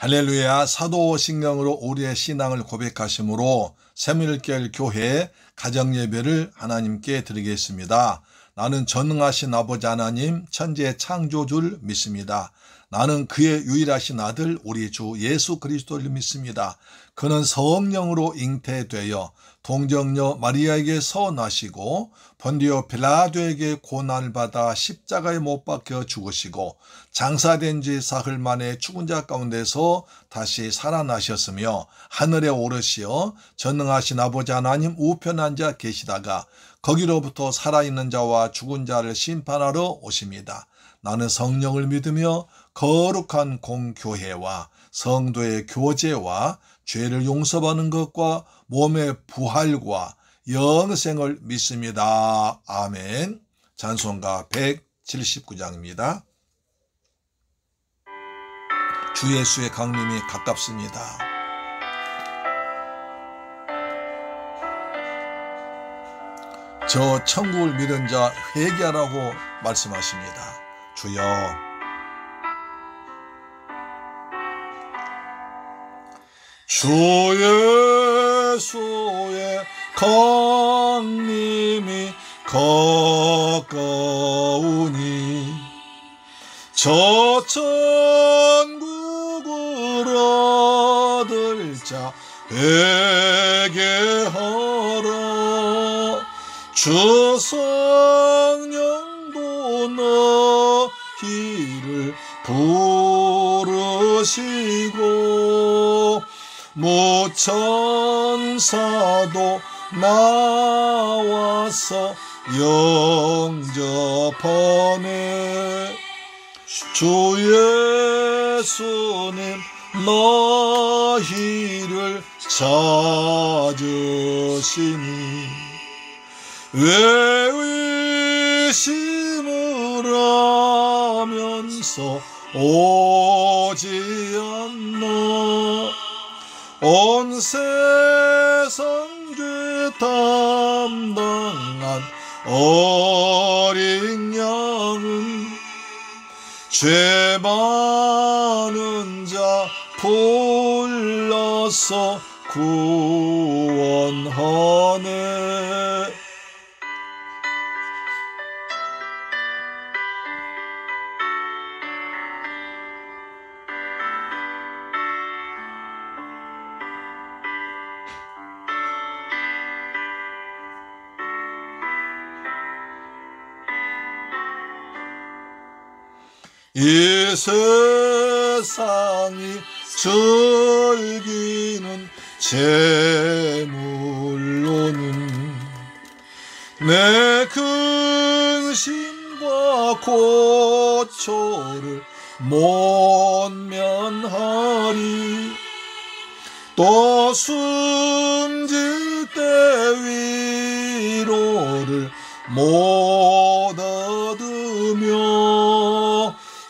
할렐루야. 사도신경으로 우리의 신앙을 고백하심으로 새밀길 교회 가정예배를 하나님께 드리겠습니다. 나는 전능하신 아버지 하나님 천지의 창조주를 믿습니다. 나는 그의 유일하신 아들 우리 주 예수 그리스도를 믿습니다. 그는 성령으로 잉태되어 동정녀 마리아에게서 나시고 본디오 빌라도에게 고난을 받아 십자가에 못 박혀 죽으시고 장사된 지 사흘 만에 죽은 자 가운데서 다시 살아나셨으며 하늘에 오르시어 전능하신 아버지 하나님 우편에 앉아 계시다가 거기로부터 살아있는 자와 죽은 자를 심판하러 오십니다. 나는 성령을 믿으며 거룩한 공교회와 성도의 교제와 죄를 용서받는 것과 몸의 부활과 영생을 믿습니다. 아멘. 찬송가 179장입니다. 주 예수의 강림이 가깝습니다. 저 천국을 믿은 자 회개하라고 말씀하십니다. 주여, 주 예수의 강림이 가까우니 저 천국을 얻을 자 회개하라. 주 성령도 너희를 부르시고 무천사도 나와서 영접하네. 주 예수님 너희를 찾으시니 왜 의심을 하면서 오지 않나. 온 세상 죄 담당한 어린 양은 죄 많은 자 불러서 구원하네. 이 세상이 즐기는 재물로는 내 근심과 고초를 못 면하리. 또 숨질 때 위로를 못 얻으며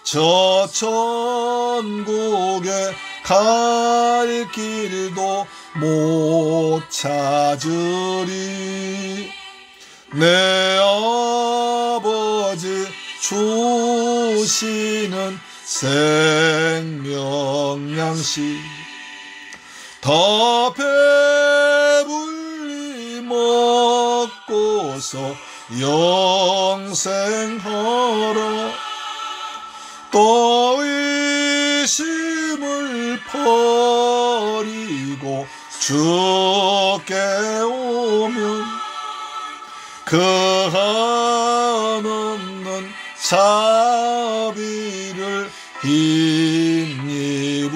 저 천국에 갈 길도 못 찾으리. 내 아버지 주시는 생명 양식 다 배불리 먹고서 영생하라. 또 의심을 버리고 주께 오면 그 한없는 자비를 힘입으리.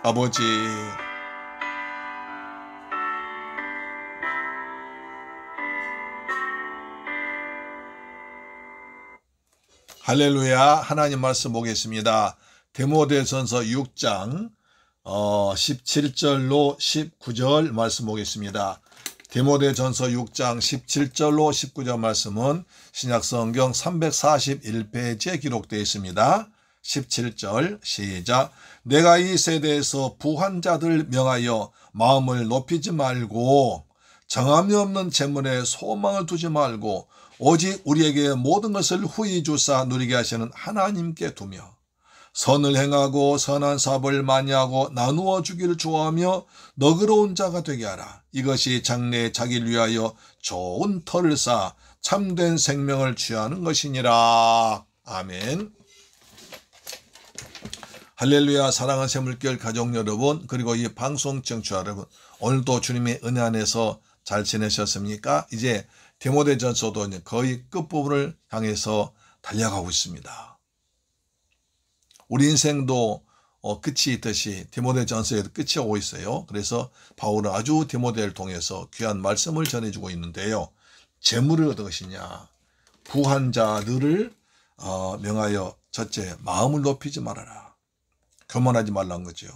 아버지, 할렐루야. 하나님 말씀 보겠습니다. 디모데전서 6장 17절로 19절 말씀 보겠습니다. 디모데전서 6장 17절로 19절 말씀은 신약성경 341페이지에 기록되어 있습니다. 17절 시작. 내가 이 세대에서 부한 자들 명하여 마음을 높이지 말고 정함이 없는 재물에 소망을 두지 말고 오직 우리에게 모든 것을 후히 주사 누리게 하시는 하나님께 두며 선을 행하고 선한 사업을 많이 하고 나누어 주기를 좋아하며 너그러운 자가 되게 하라. 이것이 장래에 자기를 위하여 좋은 터를 쌓아 참된 생명을 취하는 것이니라. 아멘. 할렐루야. 사랑하는 새물결 가족 여러분, 그리고 이 방송 청취자 여러분, 오늘도 주님의 은혜 안에서 잘 지내셨습니까? 이제 디모데전서도 거의 끝부분을 향해서 달려가고 있습니다. 우리 인생도 끝이 있듯이 디모데전서에도 끝이 오고 있어요. 그래서 바울은 아주 디모데를 통해서 귀한 말씀을 전해주고 있는데요. 재물을 얻을 것이냐, 부한 자들을 명하여 첫째, 마음을 높이지 말아라. 교만하지 말라는 거죠.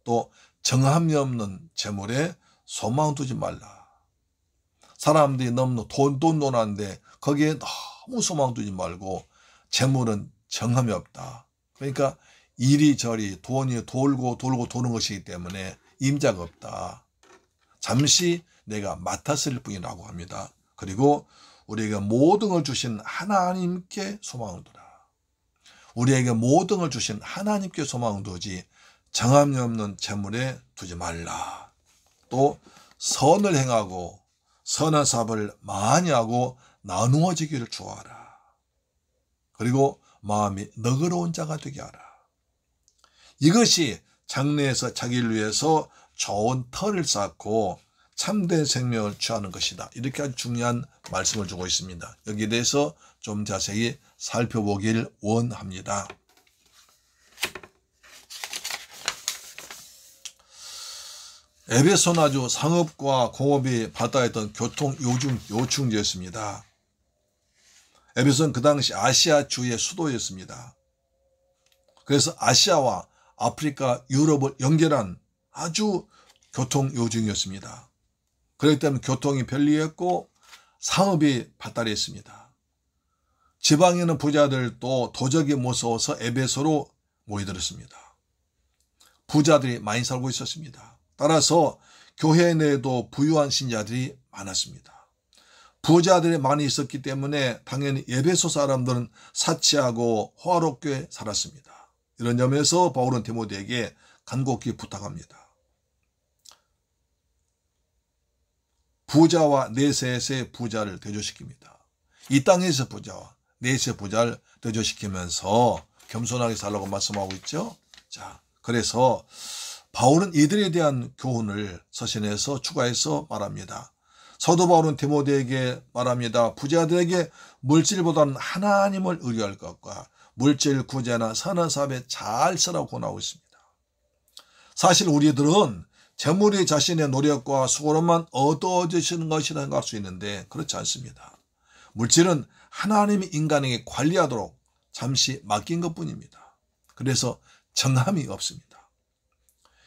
또 정함이 없는 재물에 소망 두지 말라. 사람들이 너무 돈 논하는데 거기에 너무 소망 두지 말고, 재물은 정함이 없다. 그러니까 이리저리 돈이 돌고 도는 것이기 때문에 임자가 없다. 잠시 내가 맡았을 뿐이라고 합니다. 그리고 우리에게 모든 걸 주신 하나님께 소망을 두라. 우리에게 모든 걸 주신 하나님께 소망을 두지 정함이 없는 재물에 두지 말라. 또 선을 행하고 선한 사업을 많이 하고 나누어지기를 좋아하라. 그리고 마음이 너그러운 자가 되게 하라. 이것이 장래에서 자기를 위해서 좋은 터를 쌓고 참된 생명을 취하는 것이다. 이렇게 아주 중요한 말씀을 주고 있습니다. 여기에 대해서 좀 자세히 살펴보길 원합니다. 에베소는 아주 상업과 공업이 발달했던 교통 요충지였습니다. 에베소는 그 당시 아시아주의 수도였습니다. 그래서 아시아와 아프리카, 유럽을 연결한 아주 교통 요충이었습니다. 그렇기 때문에 교통이 편리했고 상업이 발달했습니다. 지방에 있는 부자들도 도적이 무서워서 에베소로 모여들었습니다. 부자들이 많이 살고 있었습니다. 따라서 교회 내에도 부유한 신자들이 많았습니다. 부자들이 많이 있었기 때문에 당연히 에베소 사람들은 사치하고 호화롭게 살았습니다. 이런 점에서 바울은 디모데에게 간곡히 부탁합니다. 부자와 내셋의 부자를 대조시킵니다. 이 땅에서 부자와 내셋 부자를 대조시키면서 겸손하게 살라고 말씀하고 있죠. 자, 그래서 바울은 이들에 대한 교훈을 서신에서 추가해서 말합니다. 사도 바울은 디모데에게 말합니다. 부자들에게 물질보다는 하나님을 의뢰할 것과 물질 구제나 선한 사업에 잘 쓰라고 권하고 있습니다. 사실 우리들은 재물이 자신의 노력과 수고로만 얻어지시는 것이라 생각할 수 있는데 그렇지 않습니다. 물질은 하나님이 인간에게 관리하도록 잠시 맡긴 것뿐입니다. 그래서 정함이 없습니다.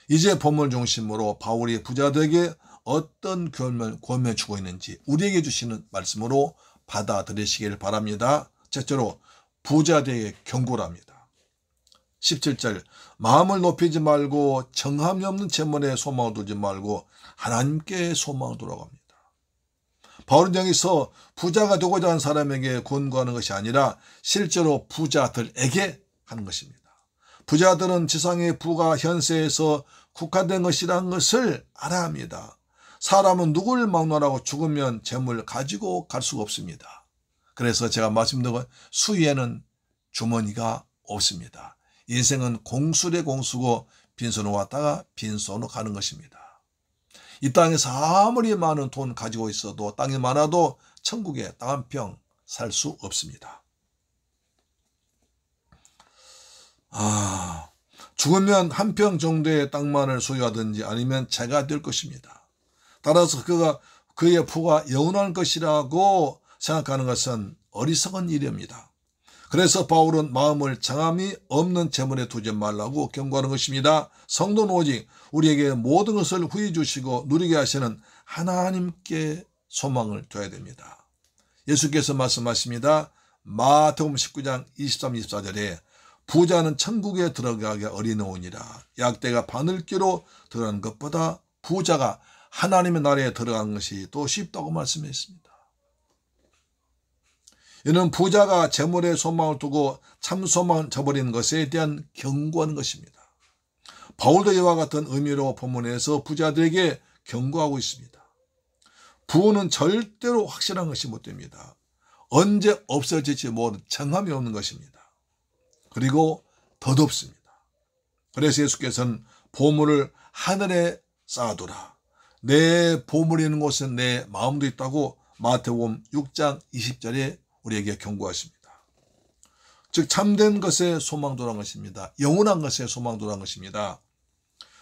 이제 본문 중심으로 바울이 부자들에게 어떤 권면을 주고 있는지 우리에게 주시는 말씀으로 받아들이시길 바랍니다. 첫째로 부자들에게 경고를 합니다. 17절, 마음을 높이지 말고 정함이 없는 재물에 소망을 두지 말고 하나님께 소망을 두라고 합니다. 바울은 여기서 부자가 되고자 하는 사람에게 권고하는 것이 아니라 실제로 부자들에게 하는 것입니다. 부자들은 지상의 부가 현세에서 국한된 것이라는 것을 알아야 합니다. 사람은 누구를 막론하고 죽으면 재물을 가지고 갈 수가 없습니다. 그래서 제가 말씀드린 건 수위에는 주머니가 없습니다. 인생은 공수래 공수고 빈손으로 왔다가 빈손으로 가는 것입니다. 이 땅에서 아무리 많은 돈 가지고 있어도 땅이 많아도 천국에 땅 한 평 살 수 없습니다. 죽으면 한 평 정도의 땅만을 소유하든지 아니면 재가 될 것입니다. 따라서 그의 부가 영원할 것이라고 생각하는 것은 어리석은 일입니다. 그래서 바울은 마음을 정함이 없는 재물에 두지 말라고 경고하는 것입니다. 성도는 오직 우리에게 모든 것을 후히 주시고 누리게 하시는 하나님께 소망을 둬야 됩니다. 예수께서 말씀하십니다. 마태복음 19장 23, 24절에 부자는 천국에 들어가기 어리노우니라. 약대가 바늘귀로 들어가는 것보다 부자가 하나님의 나라에 들어가는 것이 더 쉽다고 말씀했습니다. 이는 부자가 재물에 소망을 두고 참 소망을 저버리는 것에 대한 경고하는 것입니다. 바울도 이와 같은 의미로 본문에서 부자들에게 경고하고 있습니다. 부는 절대로 확실한 것이 못 됩니다. 언제 없어질지 모르는 정함이 없는 것입니다. 그리고 덧없습니다. 그래서 예수께서는 보물을 하늘에 쌓아두라. 내 보물이 있는 곳은 내 마음도 있다고 마태복음 6장 20절에 우리에게 경고하십니다. 즉 참된 것에 소망도란 것입니다. 영원한 것에 소망도란 것입니다.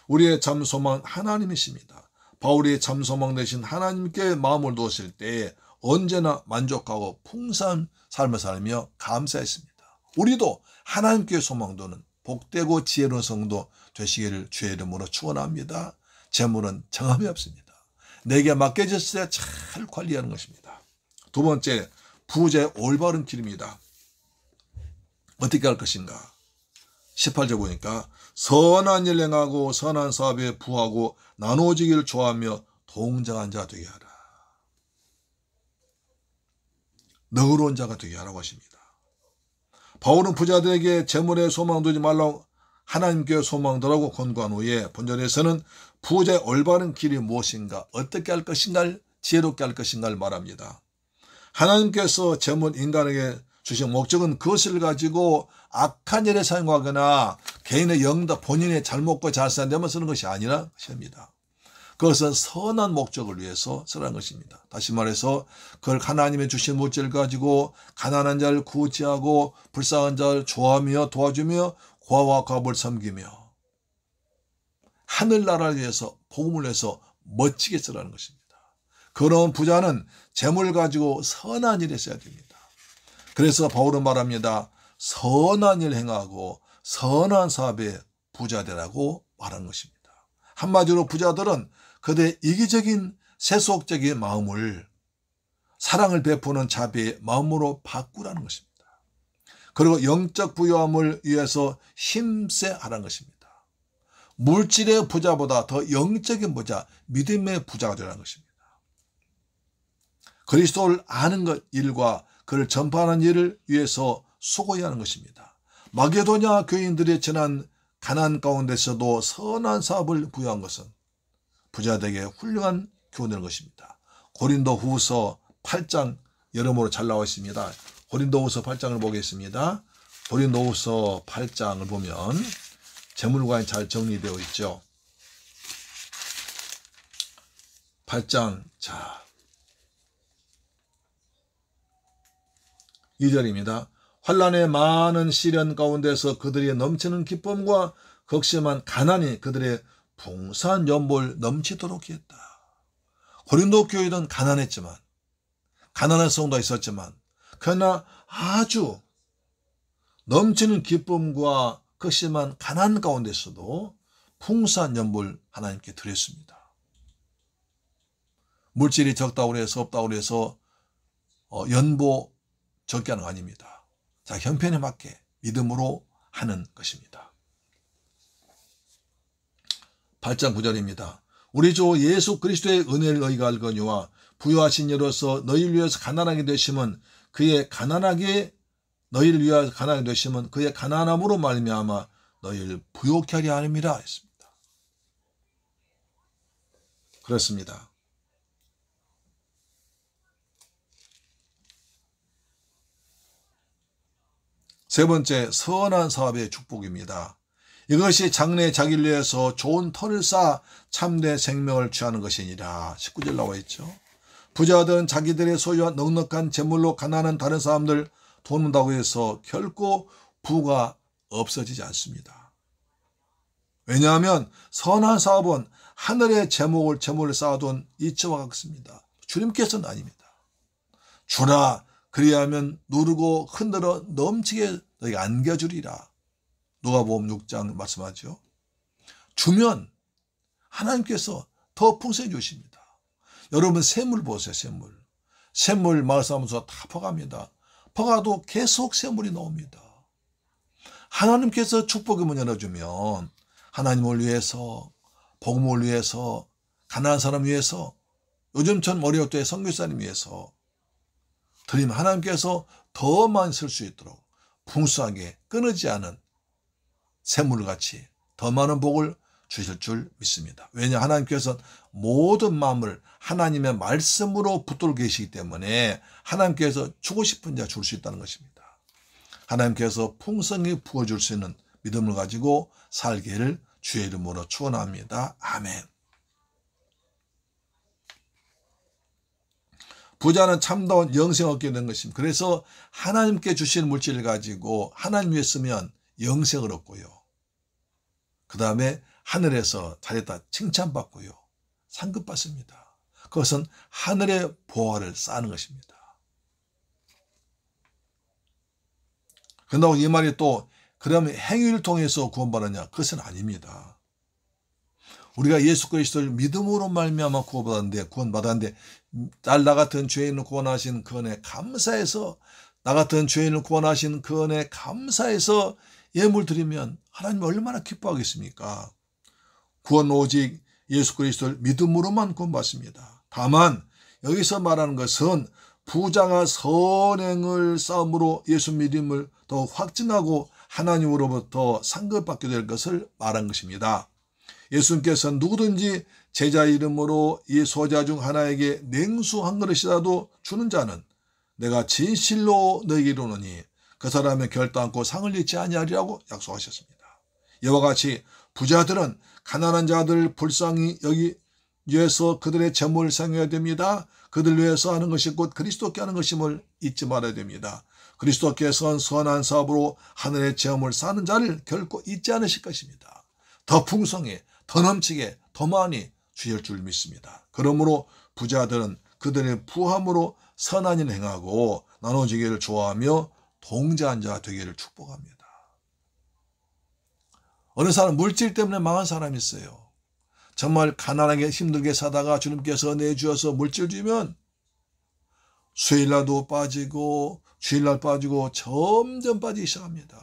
우리의 참 소망은 하나님이십니다. 바울이 참 소망 되신 하나님께 마음을 두었을 때 언제나 만족하고 풍성한 삶을 살며 감사했습니다. 우리도 하나님께 소망 두는 복되고 지혜로운 성도 되시기를 주의 이름으로 축원합니다. 재물은 정함이 없습니다. 내게 맡겨졌을 때 잘 관리하는 것입니다. 두 번째, 부자의 올바른 길입니다. 어떻게 할 것인가? 18절 보니까 선한 일 행하고 선한 사업에 부하고 나누어지기를 좋아하며 동정한 자 되게 하라. 너그러운 자가 되게 하라고 하십니다. 바울은 부자들에게 재물에 소망 두지 말라고 하나님께 소망 두라고 권고한 후에 본절에서는 부자의 올바른 길이 무엇인가, 어떻게 할 것인가를, 지혜롭게 할 것인가를 말합니다. 하나님께서 재물 인간에게 주신 목적은 그것을 가지고 악한 일에 사용하거나 개인의 영도 본인의 잘못과 잘못되면 쓰는 것이 아니라 것입니다. 그것은 선한 목적을 위해서 쓰라는 것입니다. 다시 말해서 그걸 하나님의 주신 물질을 가지고 가난한 자를 구제하고 불쌍한 자를 좋아하며 도와주며 고아와 과부를 섬기며 하늘나라를 위해서 복음을 위해서 멋지게 쓰라는 것입니다. 그런 부자는 재물을 가지고 선한 일에 써야 됩니다. 그래서 바울은 말합니다. 선한 일 행하고 선한 사업에 부자 되라고 말하는 것입니다. 한마디로 부자들은 그들의 이기적인 세속적인 마음을 사랑을 베푸는 자비의 마음으로 바꾸라는 것입니다. 그리고 영적 부유함을 위해서 힘세 하라는 것입니다. 물질의 부자보다 더 영적인 부자, 믿음의 부자가 되라는 것입니다. 그리스도를 아는 것 일과 그를 전파하는 일을 위해서 수고해야 하는 것입니다. 마게도냐 교인들의 지난 가난 가운데서도 선한 사업을 부여한 것은 부자들에게 훌륭한 교훈인 것입니다. 고린도 후서 8장 여러모로 잘 나와 있습니다. 고린도 후서 8장을 보겠습니다. 고린도 후서 8장을 보면 재물관이 잘 정리되어 있죠. 8장, 자, 2절입니다. 환난의 많은 시련 가운데서 그들이 넘치는 기쁨과 극심한 가난이 그들의 풍성한 연보를 넘치도록 했다. 고린도 교회는 가난했지만, 가난한 성도가 있었지만, 그러나 아주 넘치는 기쁨과 극심한 가난 가운데서도 풍성한 연보를 하나님께 드렸습니다. 물질이 적다고 해서 없다고 해서 연보 적게 하는 거 아닙니다. 자, 형편에 맞게 믿음으로 하는 것입니다. 8장 9절입니다. 우리 주 예수 그리스도의 은혜를 의거하거니와 부유하신 이로서 너희를 위해서 가난하게 되심은 그의 가난하게 너희를 위하여 가난하게 되심은 그의 가난함으로 말미암아 너희를 부욕케 하려 함이라 했습니다. 그렇습니다. 세 번째, 선한 사업의 축복입니다. 이것이 장래 자기를 위해서 좋은 터를 쌓아 참된 생명을 취하는 것이니라. 19절 나와 있죠. 부자들은 자기들의 소유한 넉넉한 재물로 가난한 다른 사람들 돕는다고 해서 결코 부가 없어지지 않습니다. 왜냐하면 선한 사업은 하늘의 재물을 쌓아둔 이치와 같습니다. 주님께서는 아닙니다. 주라, 그리하면 누르고 흔들어 넘치게 너희가 안겨주리라. 누가복음 6장 말씀하죠. 주면 하나님께서 더 풍성해 주십니다. 여러분 샘물 보세요. 샘물 마을 사무소 다 퍼갑니다. 퍼가도 계속 샘물이 나옵니다. 하나님께서 축복의 문 열어주면 하나님을 위해서, 복음을 위해서, 가난한 사람 위해서, 요즘처럼 어려울 때 선교사님 위해서 드리면 하나님께서 더 많이 쓸 수 있도록 풍성하게 끊어지지 않은 샘물같이 더 많은 복을 주실 줄 믿습니다. 왜냐 하나님께서 모든 마음을 하나님의 말씀으로 붙들고 계시기 때문에 하나님께서 주고 싶은 자 줄 수 있다는 것입니다. 하나님께서 풍성히 부어줄 수 있는 믿음을 가지고 살기를 주의 이름으로 축원합니다. 아멘. 부자는 참다운 영생을 얻게 된 것입니다. 그래서 하나님께 주신 물질을 가지고 하나님 위에 쓰면 영생을 얻고요. 그 다음에 하늘에서 잘했다 칭찬받고요. 상급받습니다. 그것은 하늘의 보화를 쌓는 것입니다. 그런다고 이 말이 또 그러면 행위를 통해서 구원받았냐? 그것은 아닙니다. 우리가 예수 그리스도를 믿음으로 말미암아 구원받았는데 나 같은 죄인을 구원하신 그 은혜 감사해서 나 같은 죄인을 구원하신 그 은혜 감사해서 예물 드리면 하나님 얼마나 기뻐하겠습니까? 구원 오직 예수 그리스도를 믿음으로만 구원받습니다. 다만 여기서 말하는 것은 부자가 선행을 쌓음으로 예수 믿음을 더 확증하고 하나님으로부터 상급받게 될 것을 말한 것입니다. 예수님께서 누구든지 제자 이름으로 이 소자 중 하나에게 냉수 한 그릇이라도 주는 자는 내가 진실로 너에게 이르노니 그 사람의 결단코 상을 잃지 아니하리라고 약속하셨습니다. 이와 같이 부자들은 가난한 자들 불쌍히 여기 위해서 그들의 재물을 사용해야 됩니다. 그들 위해서 하는 것이 곧 그리스도께 하는 것임을 잊지 말아야 됩니다. 그리스도께서는 선한 사업으로 하늘의 재물을 쌓는 자를 결코 잊지 않으실 것입니다. 더 풍성해, 더 넘치게, 더 많이 주실 줄 믿습니다. 그러므로 부자들은 그들의 부함으로 선한 일을 행하고 나눠주기를 좋아하며 동자한 자 되기를 축복합니다. 어느 사람 물질 때문에 망한 사람이 있어요. 정말 가난하게 힘들게 사다가 주님께서 내주어서 물질 주면 수요일날도 빠지고 주일날 빠지고 점점 빠지기 시작합니다.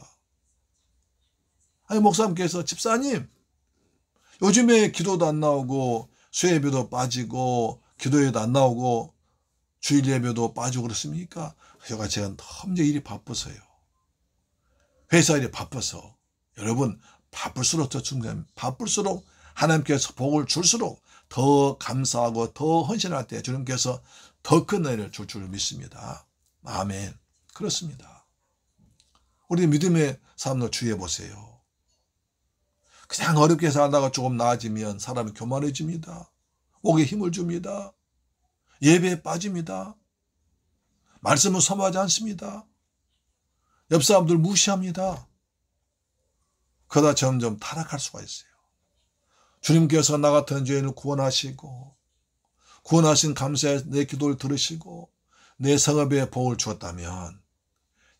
아니 목사님께서 집사님 요즘에 기도도 안 나오고 수요예배도 빠지고 기도회도 안 나오고 주일 예배도 빠지고 그렇습니까? 제가 너무 일이 바빠서요. 회사 일이 바빠서. 여러분 바쁠수록 더 중요합니다. 바쁠수록 하나님께서 복을 줄수록 더 감사하고 더 헌신할 때 주님께서 더 큰 은혜를 줄 줄 믿습니다. 아멘. 그렇습니다. 우리 믿음의 삶을 주의해 보세요. 그냥 어렵게 살다가 조금 나아지면 사람이 교만해집니다. 옥에 힘을 줍니다. 예배에 빠집니다. 말씀을 선호하지 않습니다. 옆 사람들 무시합니다. 그러다 점점 타락할 수가 있어요. 주님께서 나 같은 죄인을 구원하시고 구원하신 감사에 내 기도를 들으시고 내 성업에 복을 주었다면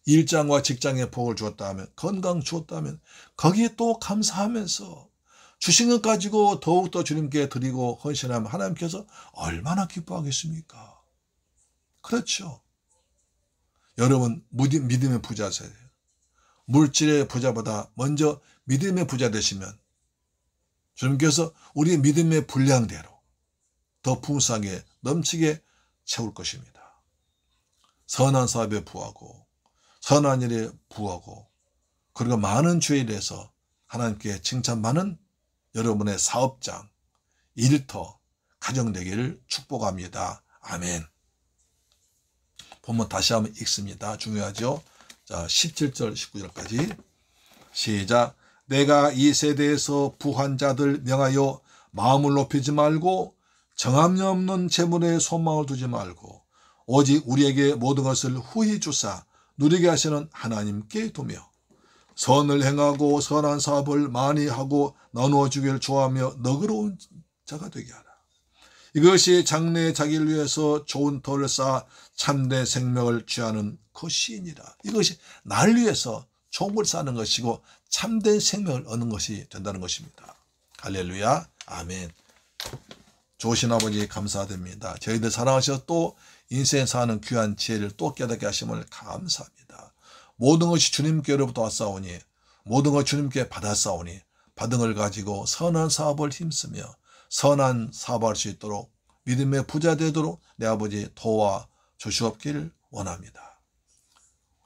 일장과 직장에 복을 주었다면 건강 주었다면 거기에 또 감사하면서 주신 것 가지고 더욱더 주님께 드리고 헌신하면 하나님께서 얼마나 기뻐하겠습니까? 그렇죠. 여러분 믿음의 부자세요. 물질의 부자보다 먼저 믿음의 부자 되시면 주님께서 우리의 믿음의 분량대로 더 풍성하게 넘치게 채울 것입니다. 선한 사업에 부하고 선한 일에 부하고 그리고 많은 주에 대해서 하나님께 칭찬받는 여러분의 사업장, 일터, 가정 되기를 축복합니다. 아멘. 본문 다시 한번 읽습니다. 중요하죠. 자, 17절 19절까지 시작. 내가 이 세대에서 부한 자들 명하여 마음을 높이지 말고 정함이 없는 재물에 소망을 두지 말고 오직 우리에게 모든 것을 후히 주사 누리게 하시는 하나님께 두며 선을 행하고 선한 사업을 많이 하고 나누어 주기를 좋아하며 너그러운 자가 되게 하라. 이것이 장래의 자기를 위해서 좋은 터를 쌓아 참된 생명을 취하는 것이니라. 이것이 나를 위해서 좋은 걸 쌓는 것이고 참된 생명을 얻는 것이 된다는 것입니다. 할렐루야. 아멘. 좋으신 아버지 감사드립니다. 저희들 사랑하셔서 또 인생 사는 귀한 지혜를 또 깨닫게 하심을 감사합니다. 모든 것이 주님께로부터 왔사오니 모든 것 주님께 받았사오니 받은 걸 가지고 선한 사업을 힘쓰며 선한 사업할 수 있도록 믿음의 부자 되도록 내 아버지 도와 주시옵기를 원합니다.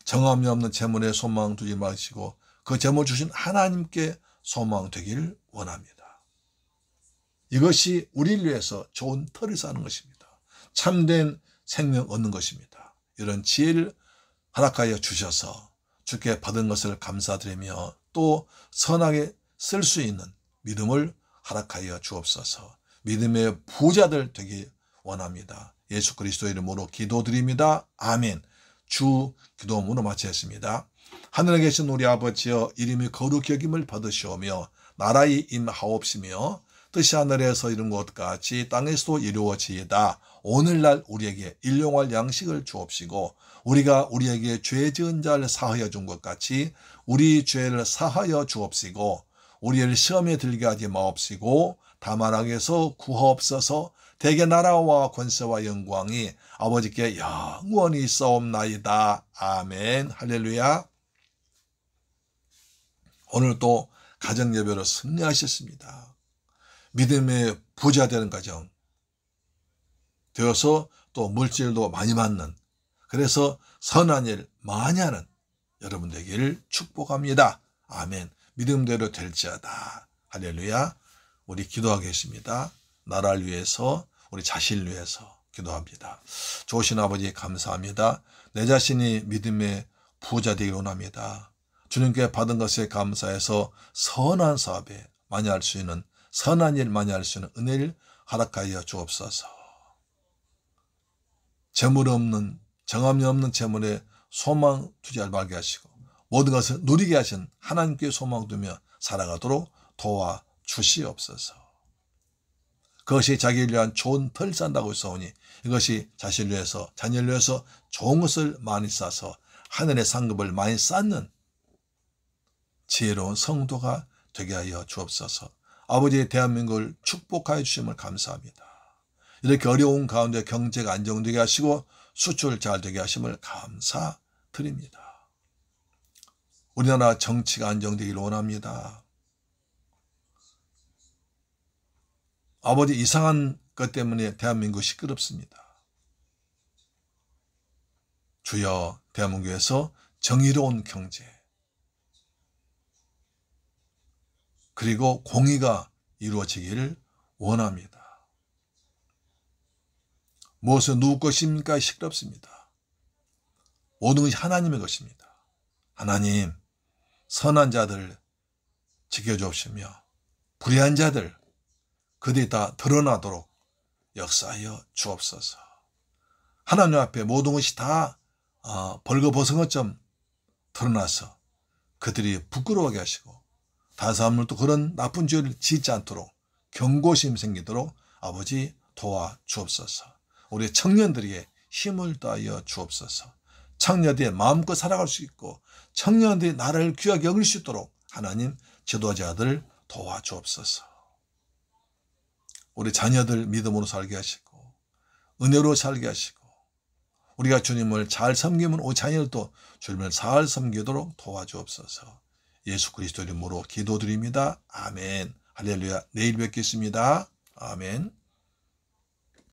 정함이 없는 재물에 소망 두지 마시고 그 재물 주신 하나님께 소망 되기를 원합니다. 이것이 우리를 위해서 좋은 터를 쌓는 것입니다. 참된 생명 얻는 것입니다. 이런 지혜를 허락하여 주셔서 주께 받은 것을 감사드리며 또 선하게 쓸 수 있는 믿음을 허락하여 주옵소서. 믿음의 부자들 되기 원합니다. 예수 그리스도 이름으로 기도드립니다. 아멘. 주 기도문으로 마치겠습니다. 하늘에 계신 우리 아버지여, 이름이 거룩히 여김을 받으시오며 나라의 임하옵시며 뜻이 하늘에서 이룬 것 같이 땅에서도 이루어지이다. 오늘날 우리에게 일용할 양식을 주옵시고 우리가 우리에게 죄 지은 자를 사하여 준 것 같이 우리 죄를 사하여 주옵시고 우리를 시험에 들게 하지 마옵시고 다만 악에서 구하옵소서. 대개 나라와 권세와 영광이 아버지께 영원히 있사옵나이다. 아멘. 할렐루야. 오늘도 가정예배로 승리하셨습니다. 믿음의 부자 되는 가정 되어서 또 물질도 많이 받는, 그래서 선한 일 많이 하는 여러분 되기를 축복합니다. 아멘. 믿음대로 될지어다. 할렐루야. 우리 기도하겠습니다. 나라를 위해서, 우리 자신을 위해서 기도합니다. 좋으신 아버지 감사합니다. 내 자신이 믿음의 부자 되기를 원합니다. 주님께 받은 것에 감사해서 선한 사업에 많이 할 수 있는, 선한 일 많이 할 수 있는 은혜를 허락하여 주옵소서. 재물 없는, 정함이 없는 재물에 소망 투자를 말게 하시고 모든 것을 누리게 하신 하나님께 소망 두며 살아가도록 도와주시옵소서. 그것이 자기를 위한 좋은 털 산다고 했사오니 이것이 자신을 위해서, 자녀를 위해서 좋은 것을 많이 쌓아서 하늘의 상급을 많이 쌓는 지혜로운 성도가 되게 하여 주옵소서. 아버지의 대한민국을 축복하여 주심을 감사합니다. 이렇게 어려운 가운데 경제가 안정되게 하시고 수출 잘 되게 하심을 감사드립니다. 우리나라 정치가 안정되기를 원합니다. 아버지, 이상한 것 때문에 대한민국이 시끄럽습니다. 주여, 대한민국에서 정의로운 경제 그리고 공의가 이루어지기를 원합니다. 무엇은 누구 것입니까? 시끄럽습니다. 모든 것이 하나님의 것입니다. 하나님, 선한 자들 지켜주옵시며 불의한 자들 그들이 다 드러나도록 역사하여 주옵소서. 하나님 앞에 모든 것이 다 벌거벗은 것처럼 드러나서 그들이 부끄러워하게 하시고 다른 사람들도 그런 나쁜 죄를 짓지 않도록 경고심 생기도록 아버지 도와주옵소서. 우리 청년들에게 힘을 더하여 주옵소서. 청년들이 마음껏 살아갈 수 있고 청년들이 나라를 귀하게 여길 수 있도록 하나님 지도자들 도와주옵소서. 우리 자녀들 믿음으로 살게 하시고 은혜로 살게 하시고 우리가 주님을 잘 섬기면 우리 자녀들도 주님을 잘 섬기도록 도와주옵소서. 예수 그리스도 이름으로 기도드립니다. 아멘. 할렐루야. 내일 뵙겠습니다. 아멘.